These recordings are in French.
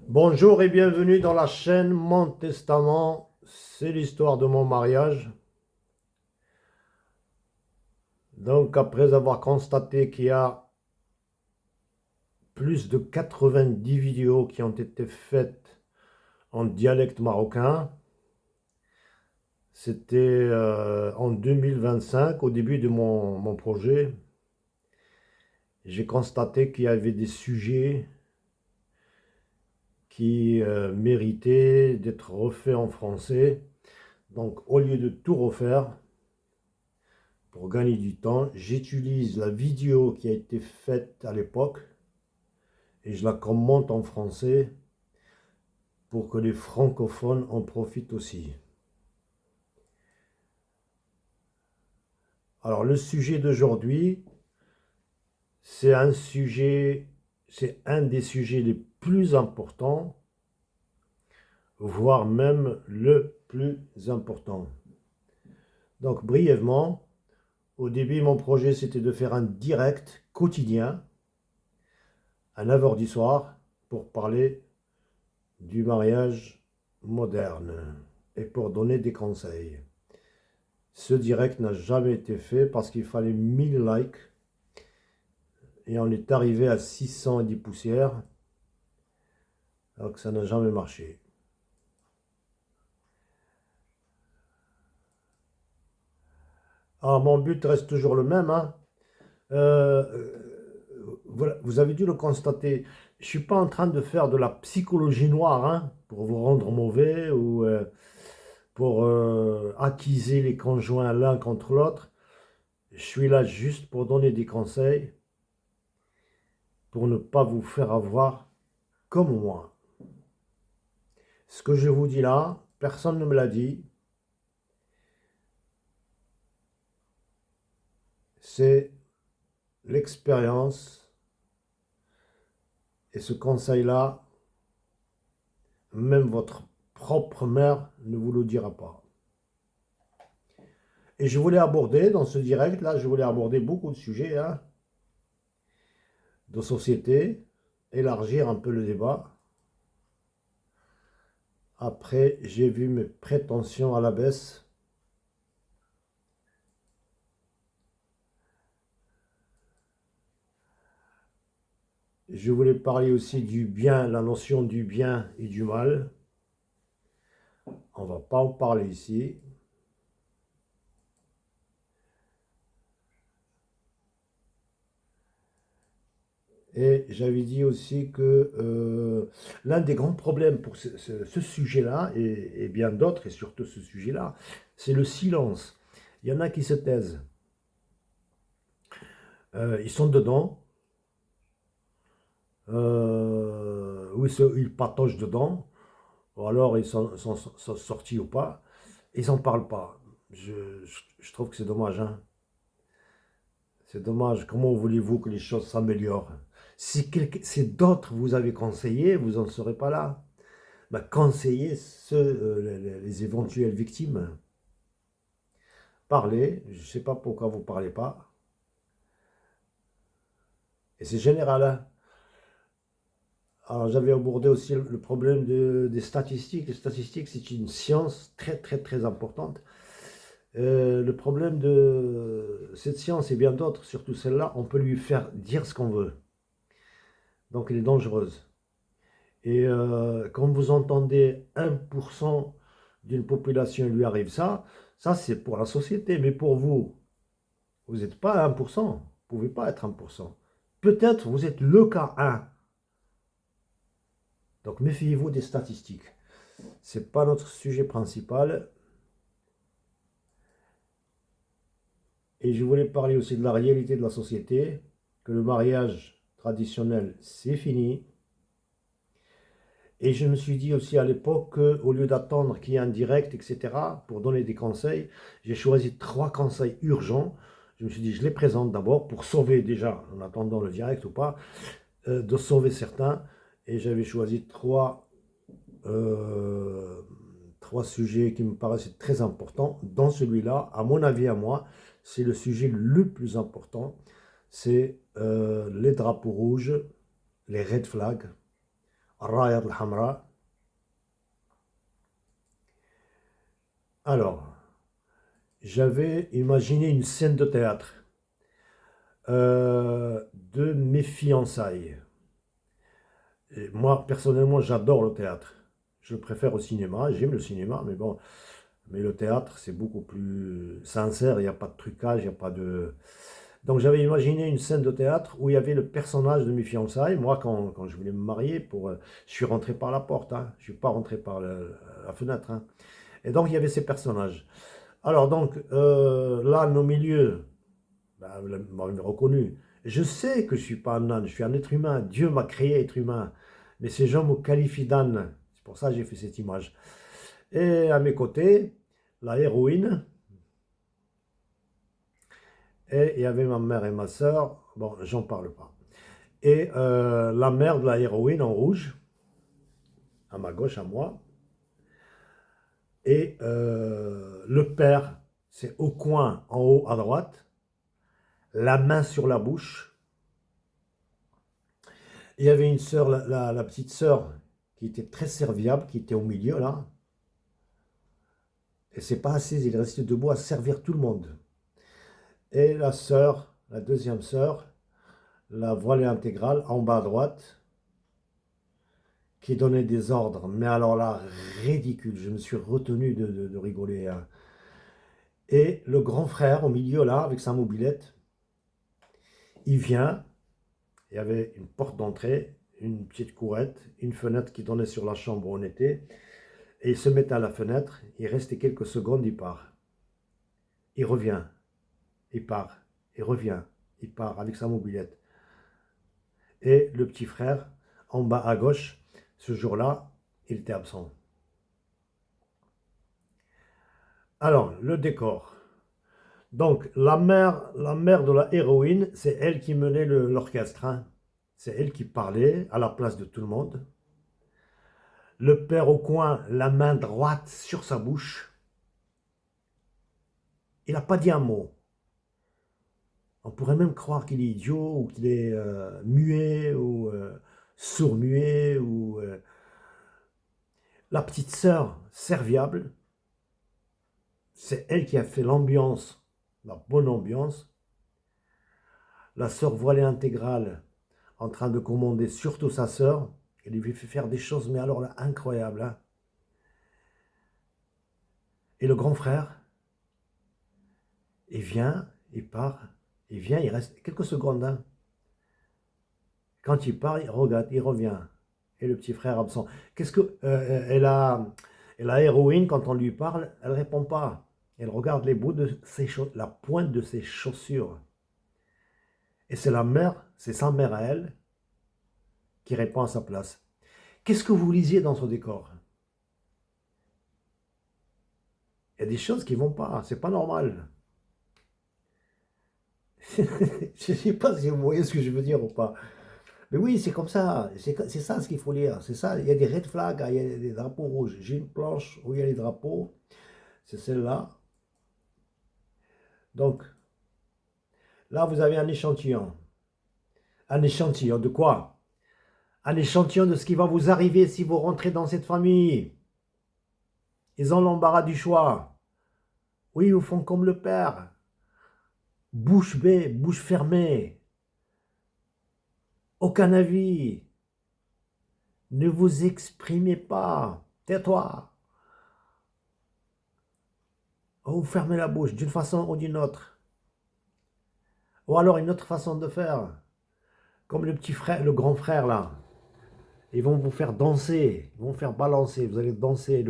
Bonjour et bienvenue dans la chaîne Mon Testament. C'est l'histoire de mon mariage. Donc, après avoir constaté qu'il y a plus de 90 vidéos qui ont été faites en dialecte marocain, c'était en 2025, au début de mon projet, j'ai constaté qu'il y avait des sujets qui méritaient d'être refaits en français. Donc, au lieu de tout refaire, pour gagner du temps, j'utilise la vidéo qui a été faite à l'époque et je la commente en français pour que les francophones en profitent aussi. Alors le sujet d'aujourd'hui, c'est un des sujets les plus importants, voire même le plus important. Donc brièvement, au début, mon projet c'était de faire un direct quotidien à 9 h du soir pour parler du mariage moderne et pour donner des conseils. Ce direct n'a jamais été fait parce qu'il fallait 1000 likes et on est arrivé à 610 poussières, donc ça n'a jamais marché. Alors mon but reste toujours le même, hein. Voilà, vous avez dû le constater, je ne suis pas en train de faire de la psychologie noire, hein, pour vous rendre mauvais ou pour accuser les conjoints l'un contre l'autre. Je suis là juste pour donner des conseils, pour ne pas vous faire avoir comme moi. Ce que je vous dis là, personne ne me l'a dit, c'est l'expérience. Et ce conseil-là, même votre propre mère ne vous le dira pas. Et je voulais aborder dans ce direct-là, je voulais aborder beaucoup de sujets, hein, de société, élargir un peu le débat. Après, j'ai vu mes prétentions à la baisse. Je voulais parler aussi du bien, la notion du bien et du mal. On ne va pas en parler ici. Et j'avais dit aussi que l'un des grands problèmes pour ce sujet-là, et bien d'autres, et surtout ce sujet-là, c'est le silence. Il y en a qui se taisent. Ils sont dedans, ou ils patauchent dedans, ou alors ils sont sortis ou pas, ils n'en parlent pas. Je trouve que c'est dommage, hein. C'est dommage. Comment voulez-vous que les choses s'améliorent? Si d'autres vous avez conseillé, vous n'en serez pas là. Bah, conseillez les éventuelles victimes. Parlez, je ne sais pas pourquoi vous ne parlez pas. Et c'est général, hein. Alors j'avais abordé aussi le problème des statistiques. Les statistiques, c'est une science très très très importante. Le problème de cette science et bien d'autres, surtout celle-là, on peut lui faire dire ce qu'on veut. Donc elle est dangereuse. Et quand vous entendez 1% d'une population lui arrive ça c'est pour la société. Mais pour vous, vous n'êtes pas 1%. Vous ne pouvez pas être 1%. Peut-être vous êtes le cas 1. Donc méfiez-vous des statistiques. Ce n'est pas notre sujet principal. Et je voulais parler aussi de la réalité de la société, que le mariage traditionnel, c'est fini. Et je me suis dit aussi à l'époque qu'au lieu d'attendre qu'il y ait un direct, etc., pour donner des conseils, j'ai choisi 3 conseils urgents. Je me suis dit, je les présente d'abord pour sauver déjà, en attendant le direct ou pas, de sauver certains. Et j'avais choisi 3 sujets qui me paraissaient très importants. Dans celui-là, à mon avis, à moi, c'est le sujet le plus important. C'est les drapeaux rouges, les red flags. Rayat al-Hamra. Alors, j'avais imaginé une scène de théâtre de mes fiançailles. Et moi, personnellement, j'adore le théâtre. Je le préfère au cinéma. J'aime le cinéma, mais bon, mais le théâtre, c'est beaucoup plus sincère. Il n'y a pas de trucage, il n'y a pas de... Donc, j'avais imaginé une scène de théâtre où il y avait le personnage de mes fiançailles. Moi, quand je voulais me marier, je suis rentré par la porte. Hein. Je ne suis pas rentré par la fenêtre. Hein. Et donc, il y avait ces personnages. Alors, donc, là, nos milieux, ben, vous m'avez reconnu. Je sais que je ne suis pas un âne, je suis un être humain. Dieu m'a créé être humain. Mais ces gens me qualifient d'âne. C'est pour ça que j'ai fait cette image. Et à mes côtés, la héroïne. Et il y avait ma mère et ma soeur. Bon, j'en parle pas. Et la mère de la héroïne en rouge, à ma gauche, à moi. Et le père, c'est au coin, en haut, à droite. La main sur la bouche. Il y avait une sœur, la petite sœur, qui était très serviable, qui était au milieu, là. Et c'est pas assez, il restait debout à servir tout le monde. Et la sœur, la deuxième sœur, la voilée intégrale, en bas à droite, qui donnait des ordres. Mais alors là, ridicule, je me suis retenu de rigoler. Hein. Et le grand frère, au milieu, là, avec sa mobilette, il vient, il y avait une porte d'entrée, une petite courette, une fenêtre qui donnait sur la chambre où on était. Et il se met à la fenêtre, il reste quelques secondes, il part. Il revient, il part, il revient, il part avec sa mobilette. Et le petit frère, en bas à gauche, ce jour-là, il était absent. Alors, le décor. Donc, la mère de la héroïne, c'est elle qui menait l'orchestre. Hein. C'est elle qui parlait à la place de tout le monde. Le père au coin, la main droite sur sa bouche. Il n'a pas dit un mot. On pourrait même croire qu'il est idiot ou qu'il est muet ou sourd-muet ou la petite sœur serviable, c'est elle qui a fait l'ambiance, la bonne ambiance. La sœur voilée intégrale en train de commander surtout sa sœur, elle lui fait faire des choses mais alors là incroyables. Hein. Et le grand frère, il vient, il part, il vient, il reste quelques secondes. Hein. Quand il part, il regarde, il revient. Et le petit frère absent. Qu'est-ce que et la héroïne, quand on lui parle, elle répond pas. Elle regarde les bouts de ses la pointe de ses chaussures. Et c'est la mère, c'est sa mère à elle, qui répond à sa place. Qu'est-ce que vous lisiez dans ce décor? Il y a des choses qui vont pas, c'est pas normal. Je ne sais pas si vous voyez ce que je veux dire ou pas. Mais oui, c'est comme ça. C'est ça ce qu'il faut lire. C'est ça. Il y a des red flags, il y a des drapeaux rouges. J'ai une planche où il y a les drapeaux. C'est celle-là. Donc, là, vous avez un échantillon. Un échantillon de quoi? Un échantillon de ce qui va vous arriver si vous rentrez dans cette famille. Ils ont l'embarras du choix. Oui, ils font comme le père. Bouche bée, bouche fermée. Aucun avis. Ne vous exprimez pas. Tais-toi. Ou fermez la bouche d'une façon ou d'une autre. Ou alors une autre façon de faire. Comme le petit frère, le grand frère là. Ils vont vous faire danser. Ils vont vous faire balancer. Vous allez danser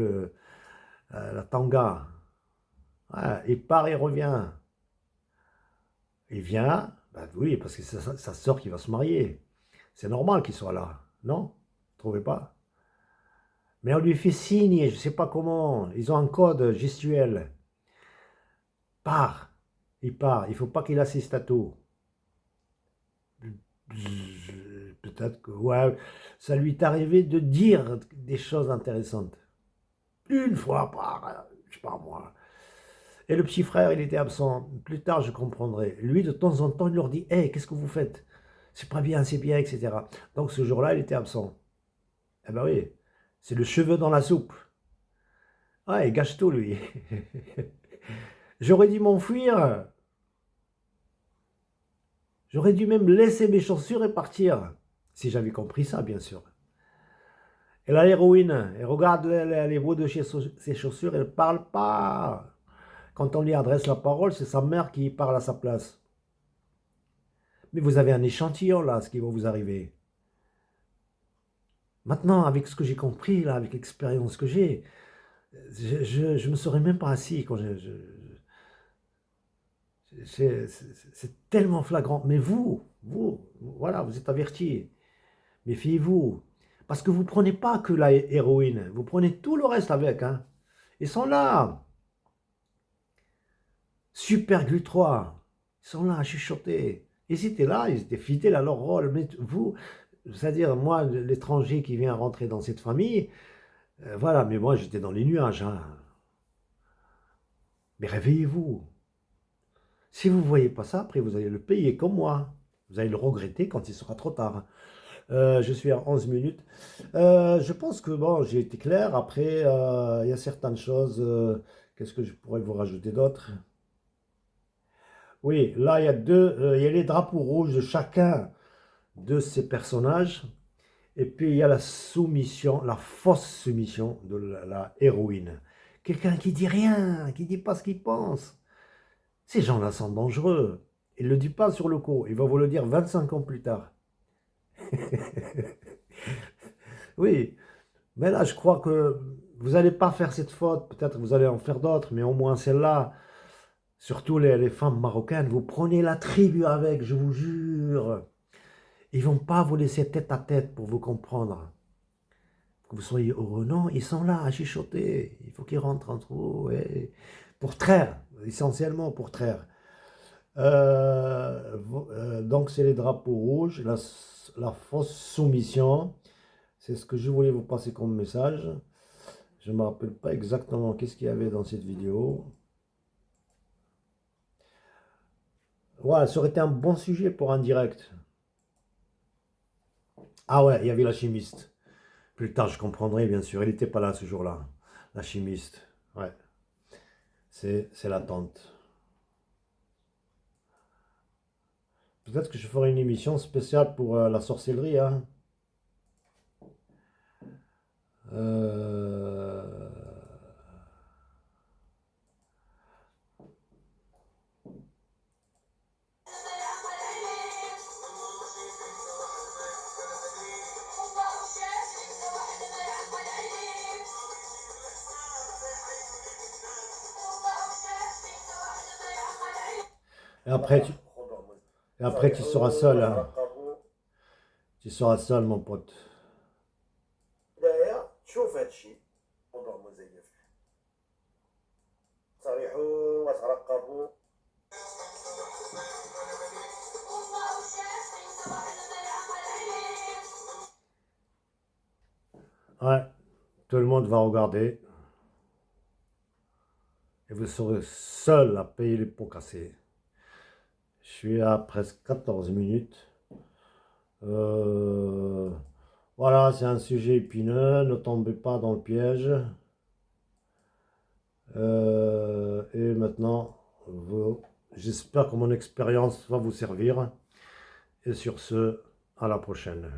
la tanga. Ouais, il part et revient. Il vient. Ben oui, parce que c'est sa sœur qui va se marier. C'est normal qu'il soit là. Non? Vous ne trouvez pas? Mais on lui fait signe, je ne sais pas comment. Ils ont un code gestuel. Part. Il part. Il ne faut pas qu'il assiste à tout. Peut-être que ouais, ça lui est arrivé de dire des choses intéressantes. Une fois par, je sais pas moi. Et le petit frère, il était absent. Plus tard, je comprendrai. Lui, de temps en temps, il leur dit, hey, qu'est-ce que vous faites? C'est pas bien, c'est bien, etc. Donc ce jour-là, il était absent. Eh ben oui, c'est le cheveu dans la soupe. Ouais, il gâche tout, lui. J'aurais dû m'enfuir. J'aurais dû même laisser mes chaussures et partir. Si j'avais compris ça, bien sûr. Et là, l'héroïne, elle regarde les bouts de ses chaussures, elle ne parle pas. Quand on lui adresse la parole, c'est sa mère qui parle à sa place. Mais vous avez un échantillon là, ce qui va vous arriver. Maintenant, avec ce que j'ai compris, là, avec l'expérience que j'ai, je ne me serais même pas assis quand c'est tellement flagrant. Mais voilà, vous êtes avertis. Méfiez-vous. Parce que vous ne prenez pas que la héroïne, vous prenez tout le reste avec. Hein. Ils sont là. Super Glu 3. Ils sont là à chuchoter. Ils étaient là, ils étaient fidèles à leur rôle. Mais vous, c'est-à-dire moi, l'étranger qui vient rentrer dans cette famille, voilà, mais moi j'étais dans les nuages. Hein. Mais réveillez-vous. Si vous ne voyez pas ça, après vous allez le payer comme moi. Vous allez le regretter quand il sera trop tard. Je suis à 11 minutes. Je pense que bon, j'ai été clair. Après, il y a certaines choses. Qu'est-ce que je pourrais vous rajouter d'autre? Oui, là, il y a les drapeaux rouges de chacun de ces personnages. Et puis, il y a la soumission, la fausse soumission de la héroïne. Quelqu'un qui dit rien, qui dit pas ce qu'il pense. Ces gens-là sont dangereux. Il ne le dit pas sur le coup. Il va vous le dire 25 ans plus tard. Oui, mais là, je crois que vous n'allez pas faire cette faute. Peut-être que vous allez en faire d'autres, mais au moins celle-là, surtout les femmes marocaines, vous prenez la tribu avec, je vous jure. Ils vont pas vous laisser tête à tête pour vous comprendre. Que vous soyez heureux, non, ils sont là à chuchoter. Il faut qu'ils rentrent entre vous. Pour traire, essentiellement pour traire. Donc, c'est les drapeaux rouges, la fausse soumission. C'est ce que je voulais vous passer comme message. Je ne me rappelle pas exactement qu'est-ce qu'il y avait dans cette vidéo. Voilà, ça aurait été un bon sujet pour un direct. Ah ouais, il y avait la chimiste. Plus tard, je comprendrai, bien sûr. Elle n'était pas là ce jour-là. La chimiste. Ouais, c'est la tante. Peut-être que je ferai une émission spéciale pour la sorcellerie. Hein. Euh, Et après, tu seras seul. Hein. Tu seras seul, mon pote. Ouais, tout le monde va regarder. Et vous serez seul à payer les pots cassés. Je suis à presque 14 minutes. Voilà, c'est un sujet épineux. Ne tombez pas dans le piège. Et maintenant, j'espère que mon expérience va vous servir. Et sur ce, à la prochaine.